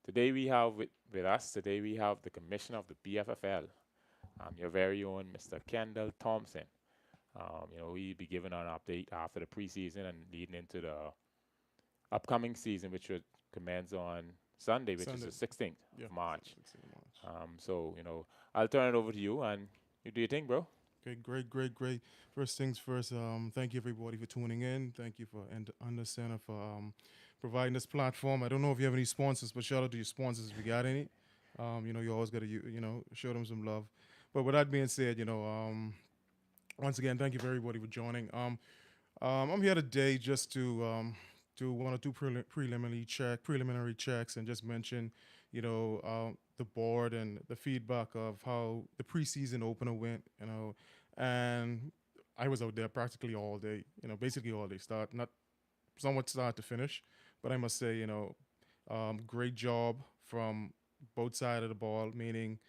Today we have with us, today we have the commissioner of the BFFL, your very own Mr. Kendall Thompson. He'll be giving an update after the preseason and leading into the upcoming season, which would commence on Sunday, which is Sunday. the 16th Yeah, of March. 16 March. I'll turn it over to you and you do your thing, bro. Okay, great. First things first, thank you everybody for tuning in. Thank you for UnderCenter for providing this platform. I don't know if you have any sponsors, but shout out to your sponsors if you got any. You always got to, show them some love. But with that being said, once again, thank you for everybody for joining. I'm here today just to do one or two preliminary checks, and just mention, the board and the feedback of how the preseason opener went. And I was out there practically all day. Basically all day, start to finish. But I must say, great job from both sides of the ball, meaning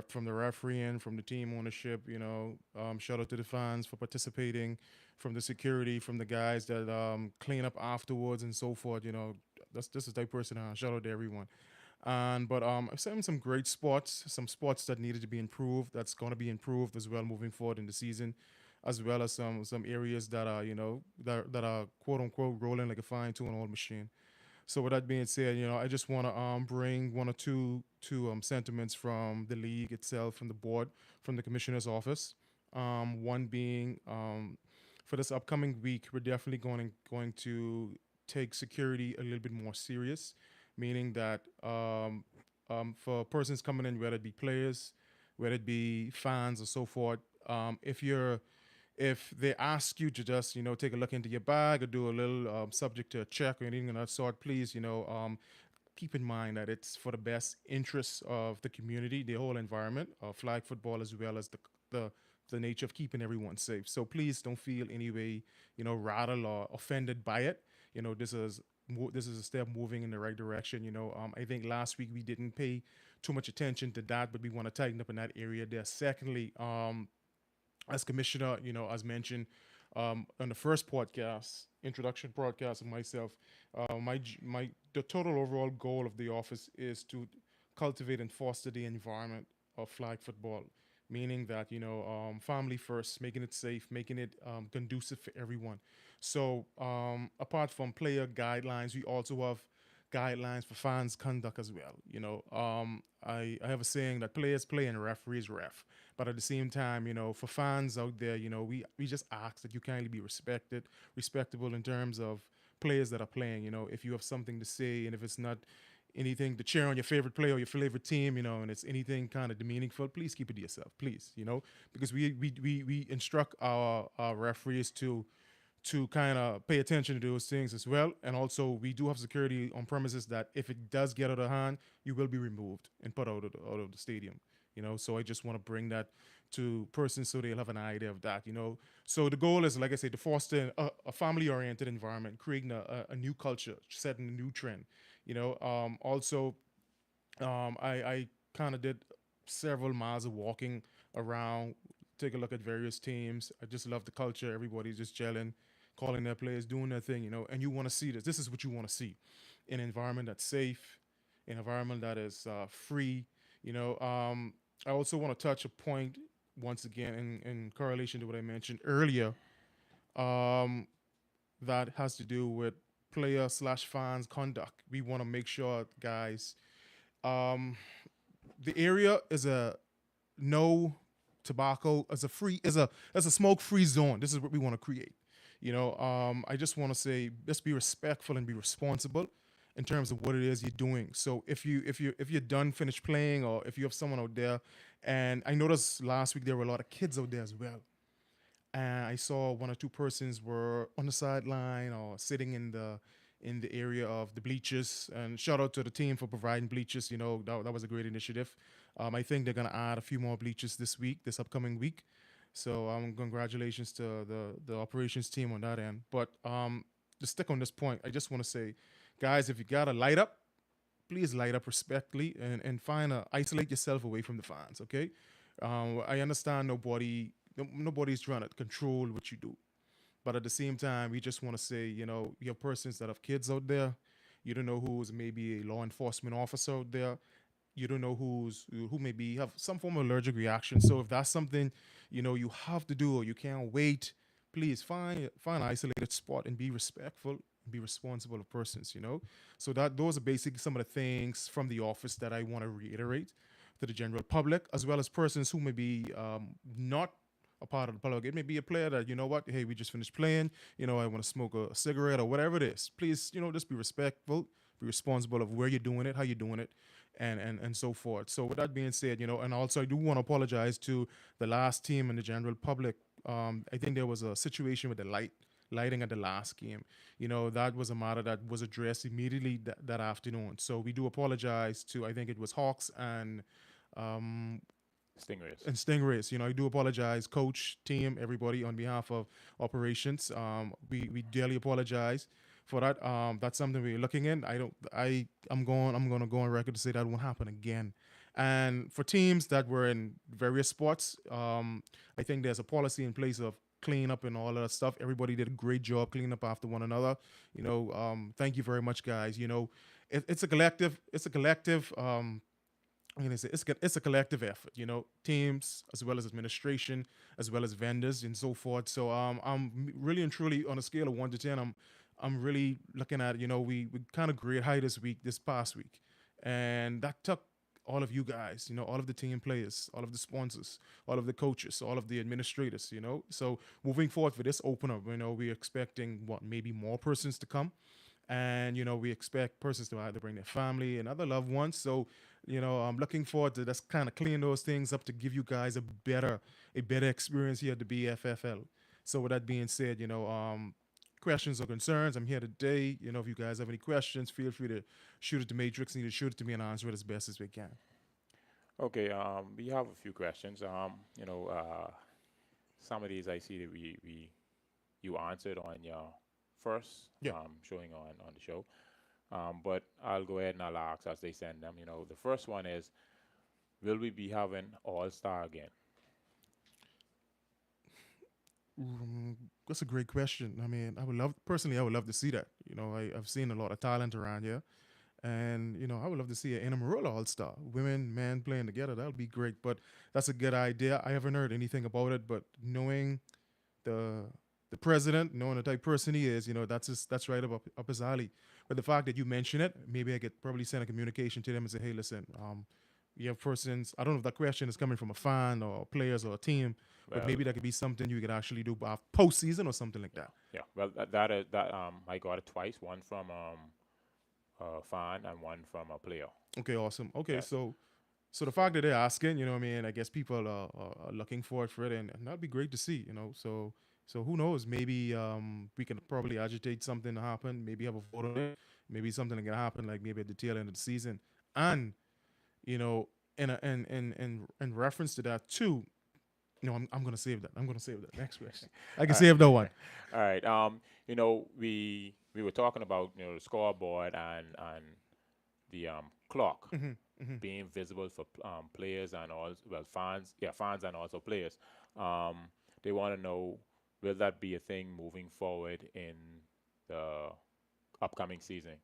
from the referee and from the team ownership. Shout out to the fans for participating, from the security, from the guys that clean up afterwards and so forth. This is the type of person. Shout out to everyone. And but I've seen some great spots, some spots that needed to be improved. That's going to be improved as well moving forward in the season, as well as some areas that are that are quote unquote rolling like a fine tuned old machine. So with that being said, I just want to bring one or two sentiments from the league itself, from the board, from the commissioner's office. One being, for this upcoming week, we're definitely going to take security a little bit more serious, meaning that for persons coming in, whether it be players, whether it be fans or so forth, if they ask you to just take a look into your bag or do a little subject to a check or anything of that sort, please keep in mind that it's for the best interests of the community, the whole environment of flag football, as well as the the nature of keeping everyone safe. So please don't feel any way rattled or offended by it. This is a step moving in the right direction. I think last week we didn't pay too much attention to that, but we want to tighten up in that area there. Secondly, as commissioner, as mentioned on the first podcast, introduction podcast of myself, my the total overall goal of the office is to cultivate and foster the environment of flag football, meaning that family first, making it safe, making it conducive for everyone. So apart from player guidelines, we also have guidelines for fans conduct as well. I have a saying that players play and referees ref. But at the same time, for fans out there, we just ask that you kindly be respectable in terms of players that are playing. If you have something to say, and if it's not anything to cheer on your favorite player or your favorite team, and it's anything kind of meaningful, please keep it to yourself, please. Because we instruct our referees to kind of pay attention to those things as well. And also, we do have security on premises that if it does get out of hand, you will be removed and put out of the stadium. So I just want to bring that to persons so they'll have an idea of that. So the goal is, like I said, to foster a family-oriented environment, creating a new culture, setting a new trend. Also, I kind of did several miles of walking around, take a look at various teams. I just love the culture. Everybody's just gelling, calling their players, doing their thing, and you want to see this. This is what you want to see: an environment that's safe, an environment that is free. I also want to touch a point once again in correlation to what I mentioned earlier, um, that has to do with player/fans conduct. We want to make sure, guys, um, the area is a no tobacco, as a smoke free zone. This is what we want to create. I just want to say, let's be respectful and be responsible in terms of what it is you're doing. So if you're done, finished playing, or if you have someone out there, and I noticed last week there were a lot of kids out there as well, and I saw one or two persons were on the sideline or sitting in the area of the bleachers. And shout out to the team for providing bleachers. That was a great initiative. I think they're gonna add a few more bleachers this upcoming week. So congratulations to the operations team on that end. But to stick on this point, I just want to say, guys, if you gotta light up, please light up respectfully, and isolate yourself away from the fans. Okay, I understand nobody's trying to control what you do, but at the same time, we just want to say, you have persons that have kids out there. You don't know who's maybe a law enforcement officer out there. You don't know who maybe have some form of allergic reaction. So if that's something you have to do or you can't wait, please find an isolated spot and be respectful and be responsible of persons. So that those are basically some of the things from the office that I want to reiterate to the general public, as well as persons who may be not a part of the public. It may be a player that, what, hey, we just finished playing, I want to smoke a cigarette or whatever it is. Please, just be respectful, be responsible of where you're doing it, how you're doing it, and so forth. So with that being said, and also I do want to apologize to the last team and the general public. I think there was a situation with the lighting at the last game. That was a matter that was addressed immediately that afternoon. So we do apologize to, I think it was Hawks um, Stingrays. and Stingrays. I do apologize, coach, team, everybody, on behalf of operations. We dearly apologize for that. That's something we're looking in. I don't. I'm going to go on record to say that won't happen again. And for teams that were in various sports, I think there's a policy in place of clean up and all of that stuff. Everybody did a great job cleaning up after one another. Thank you very much, guys. It's a collective. It's a collective. I'm gonna say it's a collective effort, teams as well as administration, as well as vendors and so forth. So I'm really and truly on a scale of 1 to 10. I'm really looking at we kind of great high this past week, and that took all of you guys, all of the team players, all of the sponsors, all of the coaches, all of the administrators, So moving forward for this opener, we're expecting what maybe more persons to come, and we expect persons to either bring their family and other loved ones. So I'm looking forward to just kind of clean those things up to give you guys a better experience here at the BFFL. So with that being said, questions or concerns, I'm here today. If you guys have any questions, feel free to shoot it to Matrix and either shoot it to me and answer it as best as we can. Okay, we have a few questions. Some of these I see that we you answered on your first Yeah. showing on the show. But I'll go ahead and I'll ask as they send them. The first one is, will we be having All Star again? That's a great question. I mean, I would love to see that. I've seen a lot of talent around here. And, I would love to see an Amarillo All Star, women, men playing together. That would be great. But that's a good idea. I haven't heard anything about it, but knowing the the president, knowing the type of person he is, that's right up his alley. But the fact that you mention it, maybe I could probably send a communication to them and say, hey, listen, we have persons. I don't know if that question is coming from a fan or players or a team, but Well, maybe that could be something you could actually do postseason or something like that. yeah. Well, that I got it twice. One from a fan and one from a player. Okay, awesome. Okay, Yes. so the fact that they're asking, what I mean, I guess people are looking forward for it, and that'd be great to see. So who knows? Maybe we can probably agitate something to happen. Maybe have a vote on it. Maybe something that can happen, like maybe at the tail end of the season. And you know, in reference to that too, I'm gonna save that. I'm gonna save that. Next question. I can All right. save that one. All right. We were talking about the scoreboard and the clock Hmm. Hmm. being visible for players and all, well, fans, yeah, fans and also players. Um, they want to know, will that be a thing moving forward in the upcoming season?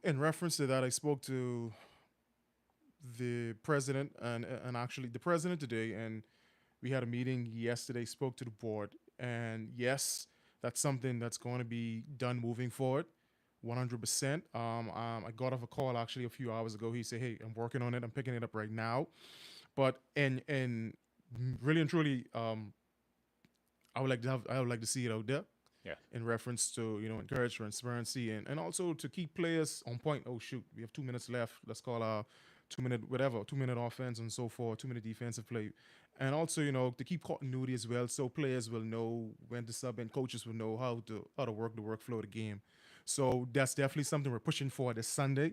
In reference to that, I spoke to the president and actually the president today, and we had a meeting yesterday. Spoke to the board, and yes, that's something that's going to be done moving forward. 100%. I got off a call actually a few hours ago. He said, "Hey, I'm working on it. I'm picking it up right now." But and really and truly, I would like to see it out there Yeah. in reference to encourage transparency and also to keep players on point. Oh shoot, we have 2 minutes left. Let's call our 2 minute whatever, 2 minute offense and so forth, 2 minute defensive play, and also to keep continuity as well, so players will know when to sub and coaches will know how to work the workflow of the game. So that's definitely something we're pushing for this Sunday.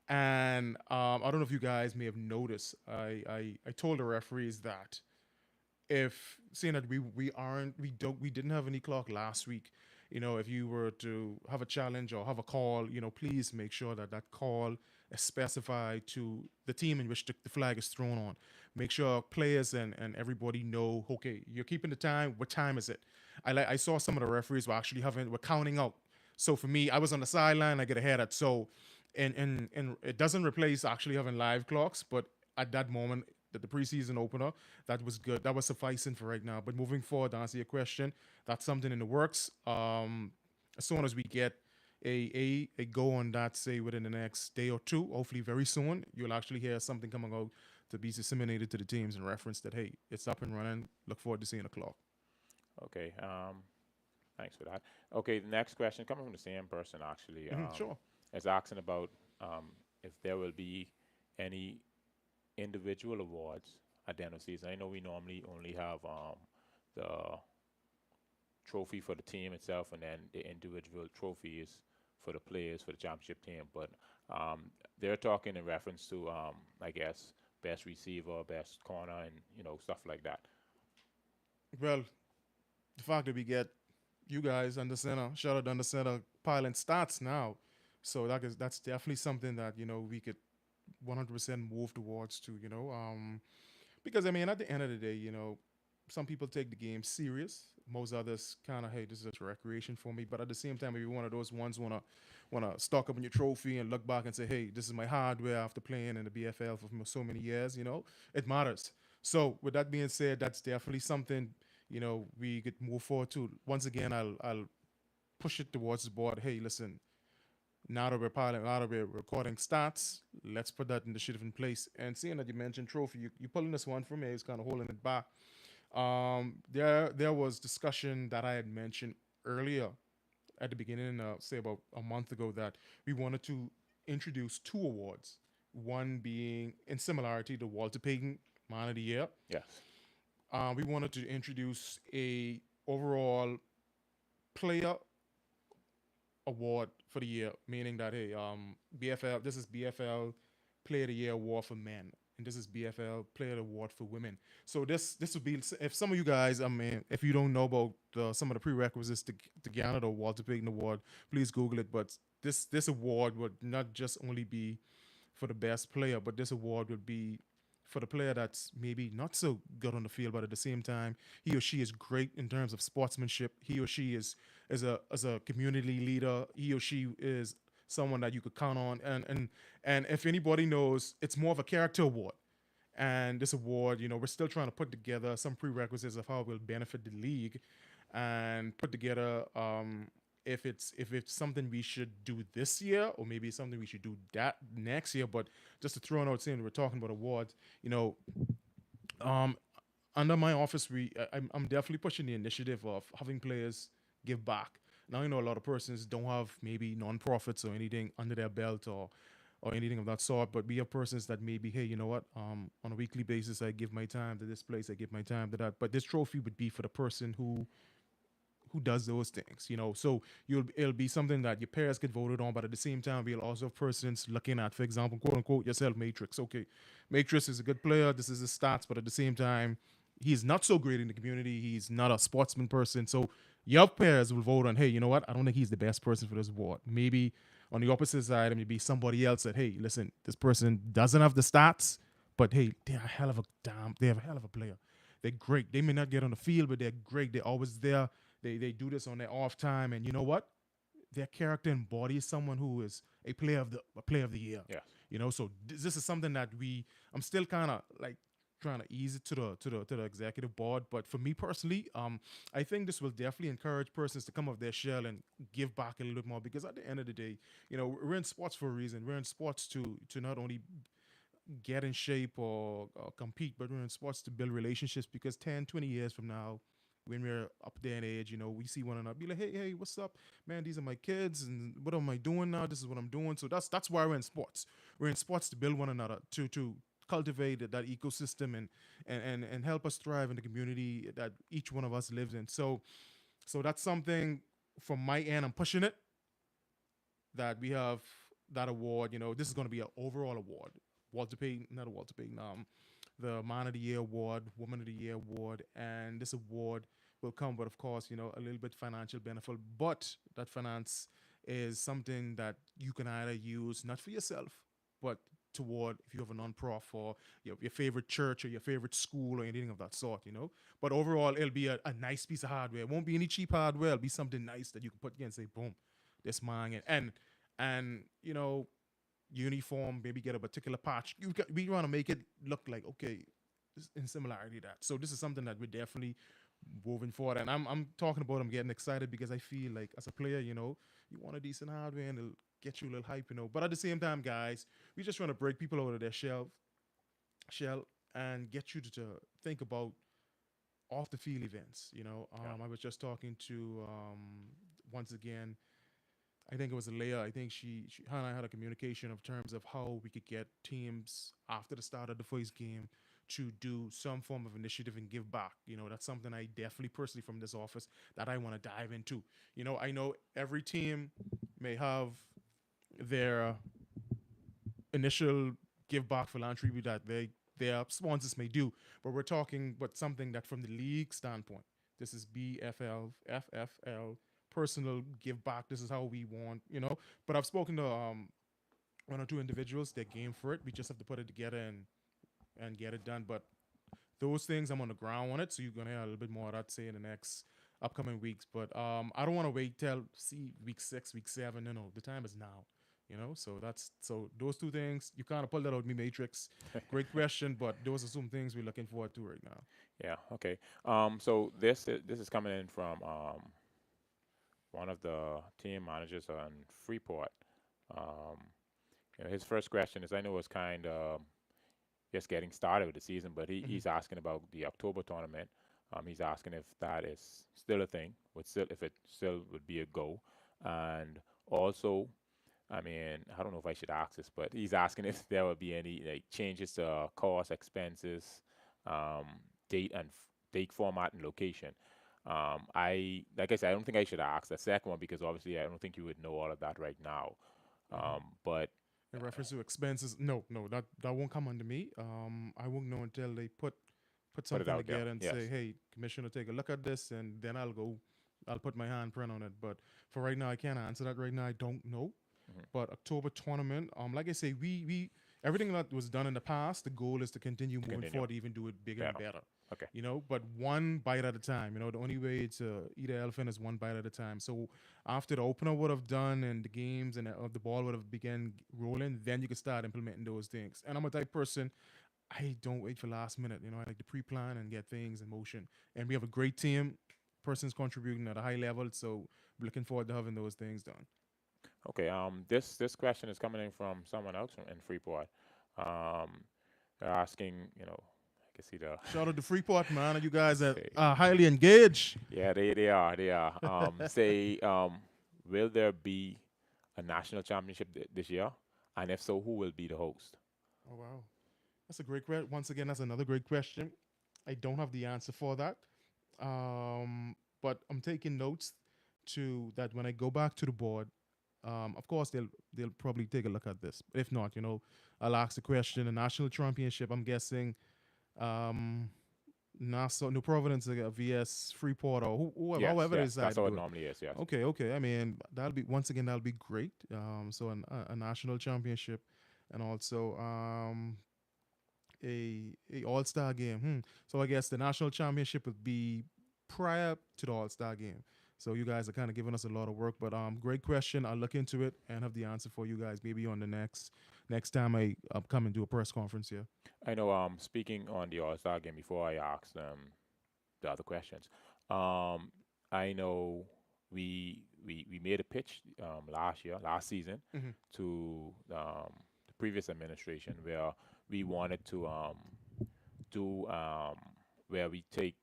And I don't know if you guys may have noticed, I told the referees that if seeing that we didn't have any clock last week, if you were to have a challenge or have a call, please make sure that that call is specified to the team in which the flag is thrown on. Make sure players and everybody know, okay, you're keeping the time. What time is it? I saw some of the referees were actually were counting out. So for me, I was on the sideline. I get a haircut. So, and it doesn't replace actually having live clocks, but at that moment, that the preseason opener, that was good. That was sufficing for right now. But moving forward, to answer your question, that's something in the works. As soon as we get a go on that, say within the next day or two, hopefully very soon, you'll actually hear something coming out to be disseminated to the teams in reference that hey, it's up and running. Look forward to seeing the clock. Okay. Thanks for that. Okay, the next question coming from the same person actually. Sure. Is asking about if there will be any individual awards at the end of the season. I know we normally only have the trophy for the team itself, and then the individual trophies for the players for the championship team. But they're talking in reference to, I guess, best receiver, best corner, and stuff like that. Well, the fact that we get you guys under center, shout out under center, piling stats now. So that's definitely something that we could 100% move towards to because I mean at the end of the day some people take the game serious. Most others kind of, hey, this is just recreation for me. But at the same time, if you're one of those ones wanna stock up on your trophy and look back and say, hey, this is my hardware after playing in the BFL for so many years, it matters. So with that being said, that's definitely something we could move forward to. Once again, I'll push it towards the board. Hey, listen, now that we're recording stats, let's put that initiative in place. And seeing that you mentioned trophy, you pulling this one from me, is kind of holding it back. There was discussion that I had mentioned earlier at the beginning, say about a month ago, that we wanted to introduce two awards. One being in similarity to Walter Payton Man of the Year. Yes. We wanted to introduce a overall player award for the year, meaning that hey, BFL, this is BFL Player of the Year award for men, and this is BFL Player Award for women. So this would be, if some of you guys, I mean, if you don't know about some of the prerequisites to garner the Walter Payton Award, please Google it. But this award would not just only be for the best player, but this award would be for the player that's maybe not so good on the field, but at the same time, he or she is great in terms of sportsmanship. He or she is as a community leader. He or she is someone that you could count on. And if anybody knows, it's more of a character award. And this award, we're still trying to put together some prerequisites of how it will benefit the league, and put together if it's something we should do this year, or maybe it's something we should do that next year. But just to throw a note saying we're talking about awards, um, under my office, I'm definitely pushing the initiative of having players give back. Now, a lot of persons don't have maybe non-profits or anything under their belt, or anything of that sort, but we have persons that maybe, hey, you know what, on a weekly basis, I give my time to this place, I give my time to that. But this trophy would be for the person who does those things, So it'll be something that your peers get voted on, but at the same time, we'll also have persons looking at, for example, quote unquote, yourself, Matrix. Okay, Matrix is a good player. This is his stats, but at the same time, he's not so great in the community. He's not a sportsman person. So your peers will vote on, hey, you know what? I don't think he's the best person for this award. Maybe on the opposite side, maybe somebody else said, hey, listen, this person doesn't have the stats, but hey, they have a hell of a player. They're great. They may not get on the field, but they're great. They're always there. They do this on their off time, and you know what? Their character embodies someone who is a player of the year. Yeah. So this is something that I'm still kind of like trying to ease it to the executive board. But for me personally, I think this will definitely encourage persons to come off their shell and give back a little bit more, because at the end of the day, we're in sports for a reason. We're in sports to not only get in shape or compete, but we're in sports to build relationships, because 10, 20 years from now, when we're up there in age, we see one another, be like, hey, what's up, man? These are my kids, and what am I doing now? This is what I'm doing. So that's why we're in sports. We're in sports to build one another, to cultivate that ecosystem, and help us thrive in the community that each one of us lives in. So that's something from my end. I'm pushing it, that we have that award. This is going to be an overall award. Walter Payton, not a Walter Payton. The Man of the Year award, Woman of the Year award, and this award will come with, of course, a little bit financial benefit, but that finance is something that you can either use not for yourself, but toward, if you have a non-prof, or your favorite church or your favorite school or anything of that sort. But overall, it'll be a nice piece of hardware. It won't be any cheap hardware. It'll be something nice that you can put in and say, boom, this man and uniform, maybe get a particular patch. We want to make it look like okay, in similarity to that. So this is something that we're definitely moving forward. And I'm talking about I'm getting excited because I feel like as a player, you want a decent hardware and it'll get you a little hype, But at the same time, guys, we just want to break people out of their shell and get you to think about off the field events. Yeah. I was just talking to once again I think it was Leia. I think she her and I had a communication of terms of how we could get teams after the start of the first game to do some form of initiative and give back. That's something I definitely personally from this office that I want to dive into. I know every team may have their initial give back philanthropy that their sponsors may do, but we're talking about something that from the league standpoint, this is BFL, FFL, personal give back. This is how we want. But I've spoken to one or two individuals. They're game for it. We just have to put it together and get it done. But those things, I'm on the ground on it, so you're gonna hear a little bit more of that say in the next upcoming weeks. But I don't want to wait till see week 6, week 7. No, the time is now. So those two things you kind of pulled that out of me matrix. Great question, but those are some things we're looking forward to right now. Yeah. Okay. So this is coming in from one of the team managers on Freeport. Um, his first question is, I know it's kind of just getting started with the season, but Mm-hmm. he's asking about the October tournament. He's asking if that is still a thing, if it still would be a go, and also, I mean, I don't know if I should ask this, but he's asking if there will be any like changes to cost, expenses, um, date and date format and location. I like I said, I don't think I should ask the second one because obviously I don't think you would know all of that right now. Mm-hmm. But In reference to expenses, no, that won't come under me. I won't know until they put put it something out there. together and say, Yes. hey, commissioner, take a look at this, and then I'll put my handprint on it. But for right now, I can't answer that right now. I don't know. Hmm. But October tournament, like I say, we everything that was done in the past, the goal is to continue To moving continue. forward, even do it bigger and Better. better. Okay. But one bite at a time. The only way to eat an elephant is one bite at a time. So after the opener would have done and the games and the ball would have began rolling, then you can start implementing those things. And I'm a type person, I don't wait for last minute. I like to pre-plan and get things in motion. And we have a great team, persons contributing at a high level. So we're looking forward to having those things done. Okay. This question is coming in from someone else in Freeport. Um, they're asking, I can see the Shout out to Freeport, man. You guys are say, highly engaged. yeah, they are. Say, will there be a national championship this year? And if so, who will be the host? Oh, wow. That's a great question. Once again, that's another great question. I don't have the answer for that. But I'm taking notes to that when I go back to the board. Of course, they'll probably take a look at this. If not, I'll ask the question. The national championship. I'm guessing um, Nassau, New Providence, vs Freeport, or Yes, however they yes, decide that's to how it do it. normally is. Yes. Okay, okay. I mean, that'll be great. So a national championship, and also a All Star game. So I guess the national championship would be prior to the All Star game. So you guys are kind of giving us a lot of work, but great question. I'll look into it and have the answer for you guys maybe on the next time I come and do a press conference here. I know. Speaking on the All Star game, before I ask the other questions, um, I know we made a pitch last season, Mm-hmm. to the previous administration where we wanted to do where we take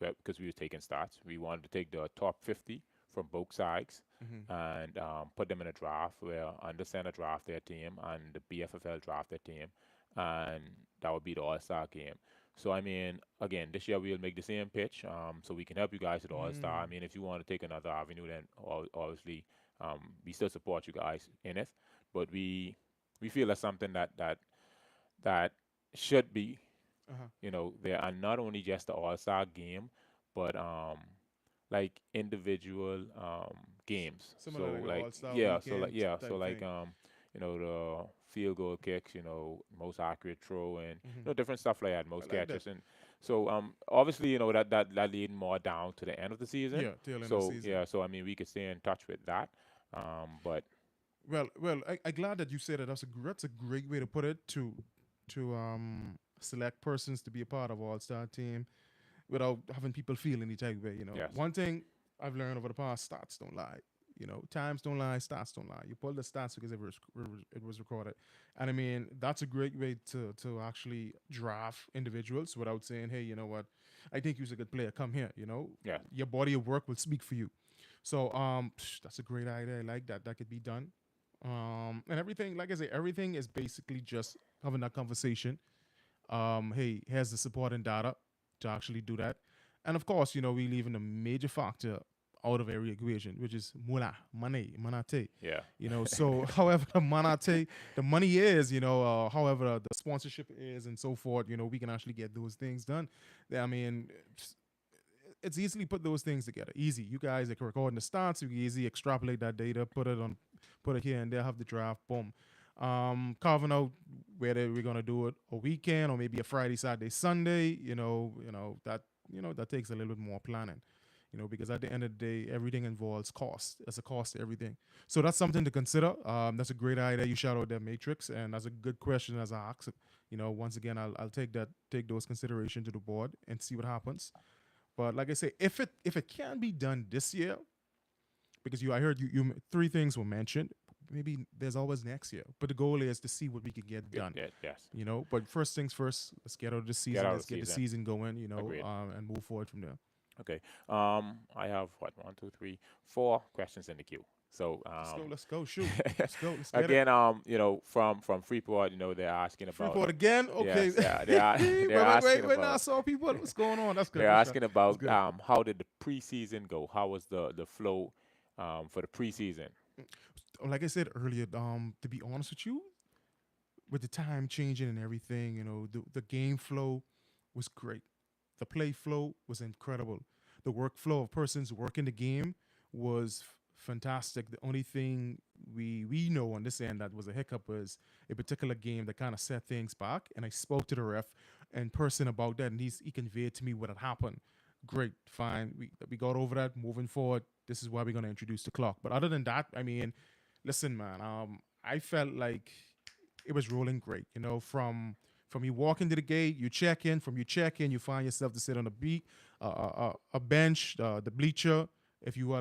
because we were taking stats. We wanted to take the top 50 from both sides Mm-hmm. and put them in a draft where UnderCenter draft their team and the BFFL draft their team, and that would be the All Star game. So I mean, again, this year we'll make the same pitch, so we can help you guys with the All Star. I Mm. mean, if you want to take another avenue, then obviously we still support you guys in it, but we feel that's something that should be, Uh-huh. there are not only just the All Star game, but like individual games. Similar So like like All Star yeah, so like weekend yeah, so type like thing. the field goal kicks, most accurate throw and Mm-hmm. different stuff like that, I most like that. catches and so obviously that lead more down to the end of the season. Yeah, tail end of the So season. yeah, so I mean we could stay in touch with that. But I glad that you said that. That's a great way to put it. To select persons to be a part of All Star team without having people feel any type of way. yes, One thing I've learned over the past: stats don't lie. Times don't lie, stats don't lie. You pull the stats because it was recorded, and I mean that's a great way to actually draft individuals without saying, hey, you know what, I think you're a good player. Come here. yeah, Your body of work will speak for you. So that's a great idea. I like that. That could be done. And everything, like I say, everything is basically just having that conversation. Hey, here's the supporting data to actually do that. And of course, we leaving a major factor out of every equation, which is mula, money, manate. yeah, So however the money is, however the sponsorship is and so forth, we can actually get those things done. I mean, it's easily put those things together. Easy. You guys that can record in the stats, you can easily extrapolate that data, put it here and there, have the draft, boom. Carving out whether we're gonna do it a weekend or maybe a Friday, Saturday, Sunday, that takes a little bit more planning. Because at the end of the day, everything involves cost. There's a cost to everything. So that's something to consider. That's a great idea you shout out that matrix, and that's a good question as I ask. Once again, I'll take those considerations to the board and see what happens. But like I say, if it can be done this year, because I heard you three things were mentioned. Maybe there's always next year, but the goal is to see what we can get done. yes. But first things first, let's get out of the season. Get out of Let's the get the season. season going. Agreed. And move forward from there. Okay. I have what, one, two, three, four questions in the queue. So Let's go. Shoot. Let's go. Let's get it. again, from Freeport, they're asking about Freeport again. Okay. yes, yeah, they're asking wait. about Now, saw people. What's going on? That's good. they're That's asking that's about good. how did the preseason go? How was the flow for the preseason? Like I said earlier, to be honest with you, with the time changing and everything, the game flow was great. The play flow was incredible. The workflow of persons working the game was fantastic. The only thing we know on this end that was a hiccup was a particular game that kind of set things back. And I spoke to the ref in person about that, and he conveyed to me what had happened. Great, fine. We got over that. Moving forward, this is why we're gonna introduce the clock. But other than that, I mean, listen, man. I felt like it was rolling great. From you walk into the gate, you check in. From you check in, you find yourself to sit on a beat, a bench, the bleacher. If you're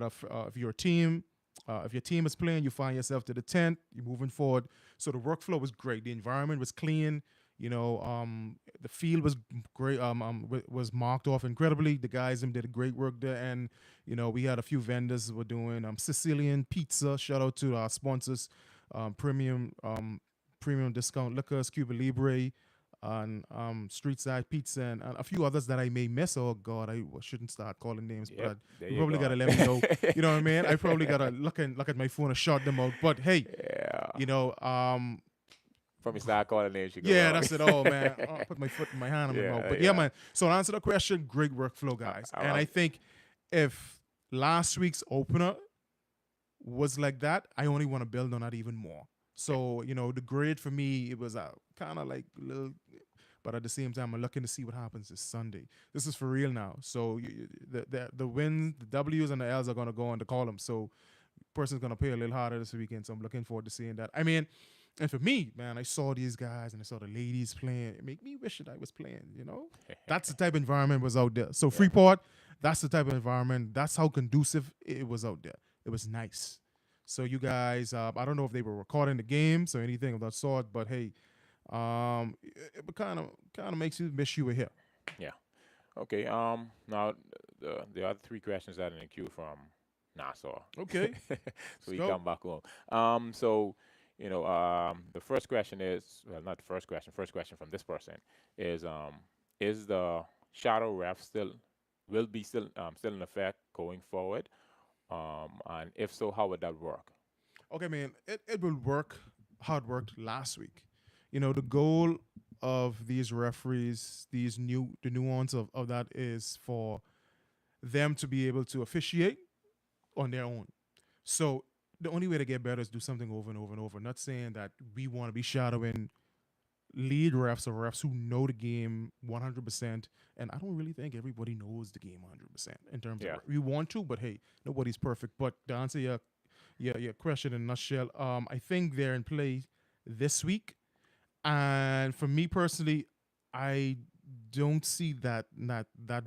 a team, if your team is playing, you find yourself to the tent. You're moving forward. So the workflow was great. The environment was clean. The field was great. Was marked off incredibly. The guys did a great work there, and we had a few vendors that were doing Sicilian pizza. Shout out to our sponsors, premium discount liquors, Cuba Libre, and Street Side Pizza, and a few others that I may miss. Oh God, I shouldn't start calling names, Yep, but there you you probably go. gotta let me know. You know what I mean? I probably gotta look at my phone and shout them out. But hey, Yeah. you know, um, From your start calling names, you go yeah, wrong. that's it all, man. I'll put my foot in my hand in my mouth. Yeah, But yeah, yeah. man. So to answer the question, great workflow, guys. And I think if last week's opener was like that, I only want to build on that even more. So, the grade for me, it was kind of like a little, but at the same time, I'm looking to see what happens this Sunday. This is for real now. So the wins, the W's and the L's are going to go on the column. So person's going to play a little harder this weekend. So I'm looking forward to seeing that. I mean, and for me, man, I saw these guys and I saw the ladies playing. It made me wish that I was playing. That's the type of environment was out there. So Freeport, that's the type of environment. That's how conducive it was out there. It was nice. So you guys, I don't know if they were recording the games or anything of that sort, but hey, it kind of makes you wish you were here. Yeah. Okay. Now the other three questions that are in the queue from Nassau. Okay. So we go. come back home. So the first question is, well, not the first question. First question from this person is the shadow ref will be still in effect going forward? And if so, how would that work? Okay, man, it will work how it worked last week. The goal of these referees, the nuance of that is for them to be able to officiate on their own. So the only way to get better is do something over and over and over. Not saying that we want to be shadowing lead refs or refs who know the game 100%. And I don't really think everybody knows the game 100% in terms Yeah. of we want to, but hey, nobody's perfect. But to answer Yeah. Question in a nutshell. I think they're in play this week, and for me personally, I don't see that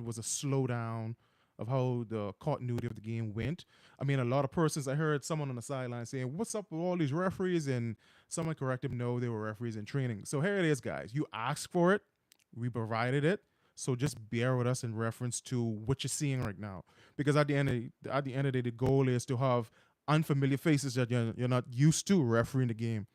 was a slowdown of how the continuity of the game went. I mean, a lot of persons. I heard someone on the sideline saying, "What's up with all these referees?" And someone corrected him, "No, they were referees in training." So here it is, guys. You asked for it, we provided it. So just bear with us in reference to what you're seeing right now, because at the end of the day, the goal is to have unfamiliar faces that you're not used to refereeing the game.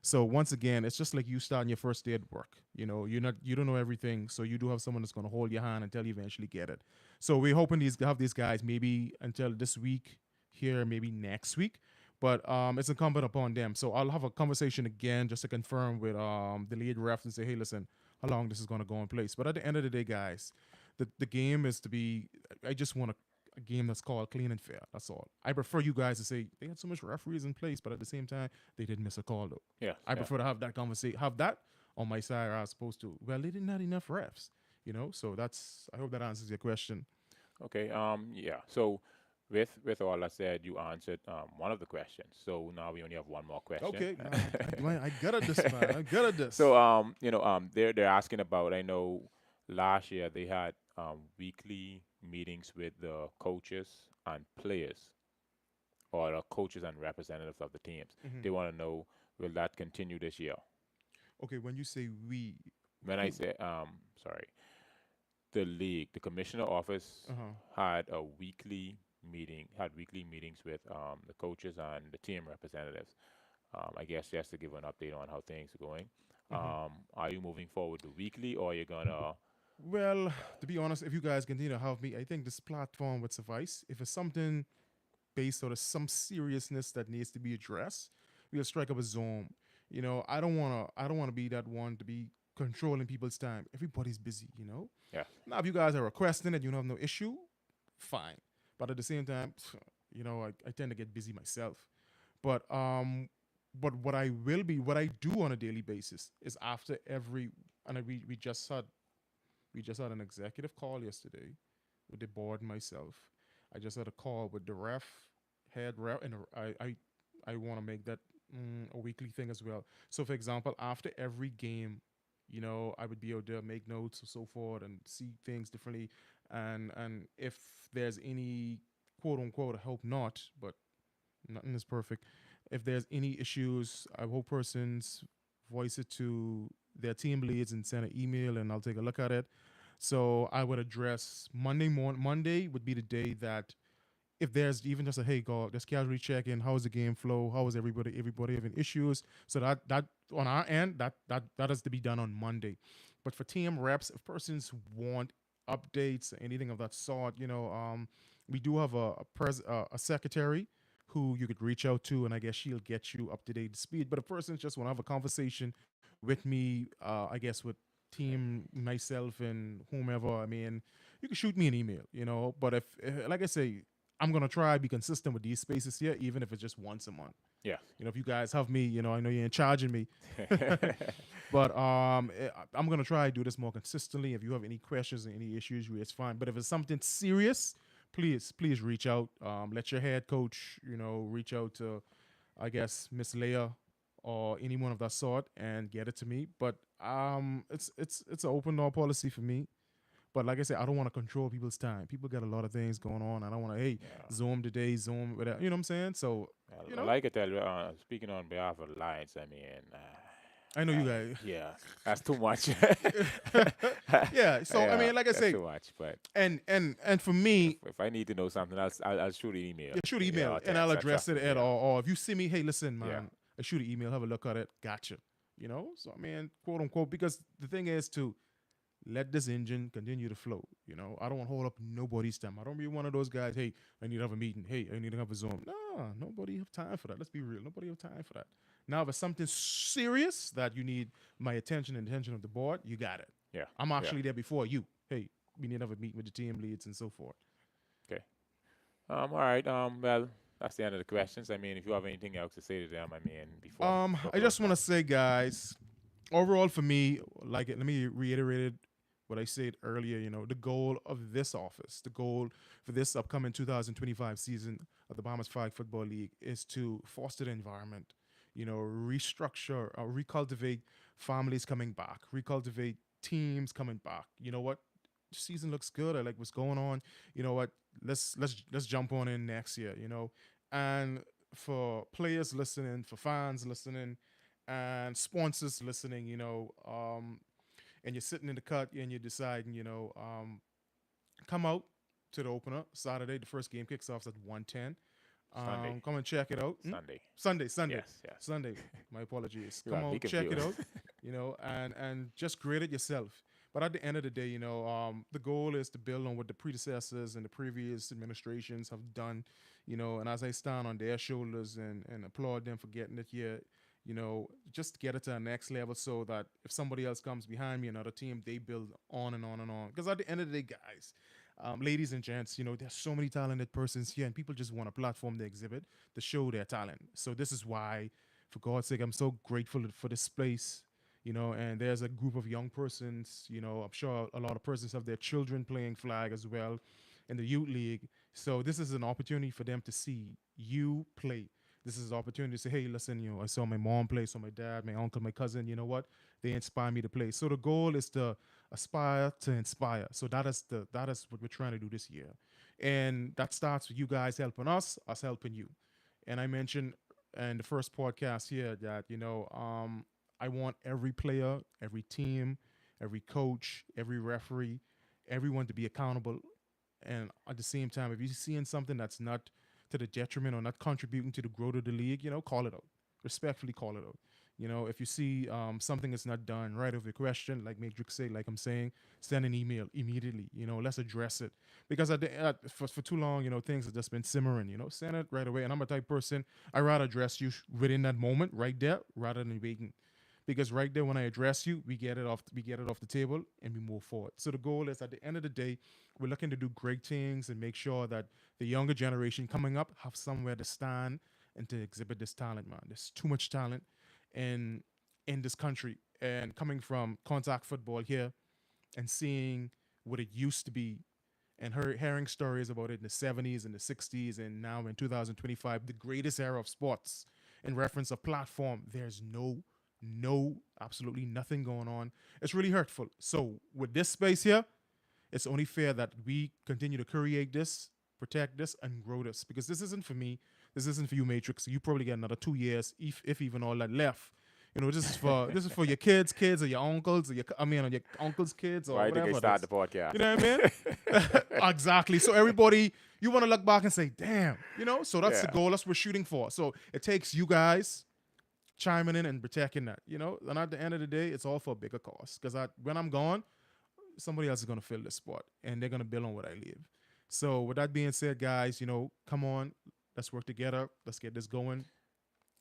So once again, it's just like you starting your first day at work. You don't know everything, so you do have someone that's going to hold your hand until you eventually get it. So we're hoping these guys maybe until this week here, maybe next week. But it's incumbent upon them. So I'll have a conversation again just to confirm with the lead ref and say, hey, listen, how long this is going to go in place. But at the end of the day, guys, the game is to be. I just want a game that's called clean and fair. That's all. I prefer you guys to say they had so much referees in place, but at the same time, they didn't miss a call though. Yeah, I yeah. prefer to have that conversation, have that on my side as opposed to, well, they didn't have enough refs. So that's. I hope that answers your question. Okay. Yeah. So with all that said, you answered one of the questions. So now we only have one more question. Okay, man, I good at this, man. I'm good at this. So they're asking about. I know last year they had weekly meetings with the coaches and players, or the coaches and representatives of the teams. Hmm. They want to know, will that continue this year? Okay, when you say we, When I who? say sorry, the league, the commissioner office Uh huh. had weekly meetings with the coaches and the team representatives. I guess just to give an update on how things are going. Hmm. Are you moving forward to weekly, or you're gonna? Well, to be honest, if you guys continue to have me, I think this platform would suffice. If it's something based on some seriousness that needs to be addressed, we'll strike up a Zoom. I don't wanna be that one to be controlling people's time. Everybody's busy. Yeah, Now, if you guys are requesting it, you don't have no issue, fine. But at the same time, I tend to get busy myself. But what I do on a daily basis is after every, and we just had an executive call yesterday with the board and myself. I just had a call with the head ref, and I want to make that a weekly thing as well. So, for example, after every game, I would be able to make notes and so forth and see things differently. And if there's any quote unquote, I hope not, but nothing is perfect. If there's any issues, I hope persons voice it to their team leads and send an email, and I'll take a look at it. So I would address Monday morning. Monday would be the day that if there's even just a hey, God, just casually check in. How's the game flow? How is everybody? Everybody having issues? So that on our end, that has to be done on Monday. But for team reps, if persons want updates, anything of that sort, we do have a secretary who you could reach out to, and I guess she'll get you up to date speed. But if persons just want to have a conversation with me, I guess with team myself and whomever, I mean, you can shoot me an email, But if like I say, I'm gonna try to be consistent with these spaces here, even if it's just once a month. yeah. If you guys have me, I know you're in charge of me, but I'm gonna try to do this more consistently. If you have any questions or any issues, it's fine. But if it's something serious, please reach out. Let your head coach, reach out to, I guess, Miss Leah or anyone of that sort and get it to me. But it's an open door policy for me. But like I said, I don't want to control people's time. People got a lot of things going on. I don't want to, hey, Yeah. Zoom today, Zoom, whatever. You know what I'm saying? So, you know, Like I tell you, speaking on behalf of the Lions, I mean, I know you guys. yeah, that's too much. Yeah. So I Yeah, mean, like I that's say, too much. But and for me, if I need to know something else, I'll shoot an email. yeah, shoot an Yeah, email or and I'll text. address Trust it me. at Yeah, all. Or if you see me, hey, listen, yeah, man, I shoot an email, have a look at it, gotcha. So I mean, quote unquote, because the thing is to let this engine continue to flow. I don't want to hold up nobody's time. I don't be one of those guys. Hey, I need to have a meeting. Hey, I need to have a Zoom. No, nobody have time for that. Let's be real. Nobody have time for that. Now, if it's something serious that you need my attention and attention of the board, you got it. yeah, I'm yeah. actually there before you. Hey, we need to have a meeting with the team leads and so forth. Okay. All right. Well, that's the end of the questions. I mean, if you have anything else to say to them, I mean, before I just closing want to out. say, guys, overall for me, like it. Let me reiterate it what I said earlier, the goal of this office, the goal for this upcoming 2025 season of the Bahamas Flag Football League is to foster the environment, restructure or recultivate families coming back, recultivate teams coming back. You know what? Season looks good. I like what's going on. You know what? Let's jump on in next year. And for players listening, for fans listening, and sponsors listening, and you're sitting in the cut and you're deciding, come out to the opener Saturday. The first game kicks off at 1:10. Sunday. Come and check it out. Sunday. Sunday. Yes, yes. Sunday. My apologies. You Come got me out, check it out. confused. And just create it yourself. But at the end of the day, the goal is to build on what the predecessors and the previous administrations have done, and as I stand on their shoulders and applaud them for getting it here, just get it to the next level so that if somebody else comes behind me, another team, they build on and on and on. Because at the end of the day, guys, ladies and gents, there's so many talented persons here and people just want a platform to exhibit, to show their talent. So this is why, for God's sake, I'm so grateful for this place. And there's a group of young persons, I'm sure a lot of persons have their children playing flag as well in the youth league. So this is an opportunity for them to see you play. This is an opportunity to say, hey, listen, I saw my mom play, saw my dad, my uncle, my cousin, you know what? They inspire me to play. So the goal is to aspire to inspire. So that is what we're trying to do this year. And that starts with you guys helping us helping you. And I mentioned in the first podcast here that, I want every player, every team, every coach, every referee, everyone to be accountable. And at the same time, if you're seeing something that's not to the detriment or not contributing to the growth of the league, call it out. Respectfully call it out. If you see something that's not done right of your question, like Matrix say, like I'm saying, send an email immediately. Let's address it. Because for too long, things have just been simmering. Send it right away. And I'm a type of person, I rather address you within that moment, right there, rather than waiting. Because right there, when I address you, we get it off the table and we move forward. So the goal is, at the end of the day, we're looking to do great things and make sure that the younger generation coming up have somewhere to stand and to exhibit this talent, man. There's too much talent in this country. And coming from contact football here and seeing what it used to be and hearing stories about it in the 70s and the 60s and now in 2025, the greatest era of sports in reference of platform, there's absolutely nothing going on. It's really hurtful. So with this space here, it's only fair that we continue to create this, protect this, and grow this. Because this isn't for me. This isn't for you, Matrix. You probably get another 2 years, if even all that left. This is for your kids, or your uncles, or your uncles' kids, or Why whatever. did they start the podcast? You know what I mean? Exactly. So everybody, you want to look back and say, damn. So that's the goal. That's what we're shooting for. So it takes you guys chiming in and protecting that, and at the end of the day, it's all for a bigger cause. Because when I'm gone, somebody else is going to fill this spot and they're going to build on what I leave. So with that being said, guys, come on, let's work together. Let's get this going.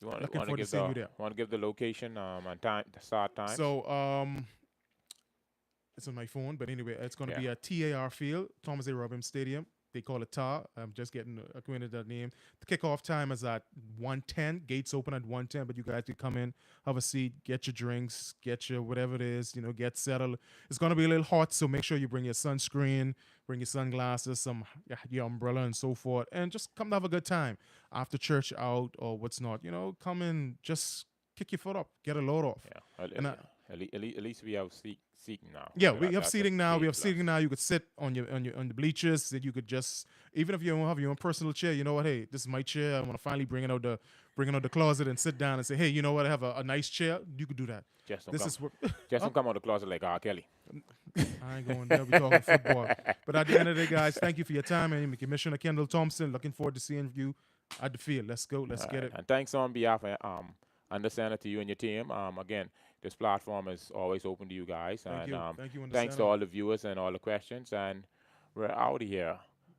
Looking forward to seeing you there. Want to give the location and time, the start time? So it's on my phone, but anyway, it's going to be at TAR Field, Thomas A. Robins Stadium. They call it TAR. I'm just getting acquainted with that name. The kickoff time is at 1:10. Gates open at 1:10, but you guys can come in, have a seat, get your drinks, get your whatever it is, get settled. It's going to be a little hot, so make sure you bring your sunscreen, bring your sunglasses, your umbrella, and so forth, and just come to have a good time. After church out or what's not, come in, just kick your foot up, get a load off. Yeah, at least we have seating now. Yeah, we have seating now. We have seating now. You could sit on the bleachers. That you could just, even if you don't have your own personal chair, you know what? Hey, this is my chair. I want to finally bring it out the closet and sit down and say, hey, you know what? I have a nice chair. You could do that. Just don't come out the closet like R. Kelly. I ain't going there. We're talking football. But at the end of the day, guys, thank you for your time. And Commissioner Kendall Thompson, looking forward to seeing you at the field. Let's go. Let's get it. And thanks on behalf of UnderCenter to you and your team. Again, this platform is always open to you guys. Thank and you. Thank you, thanks to UnderCenter. all the viewers and all the questions. And we're out of here.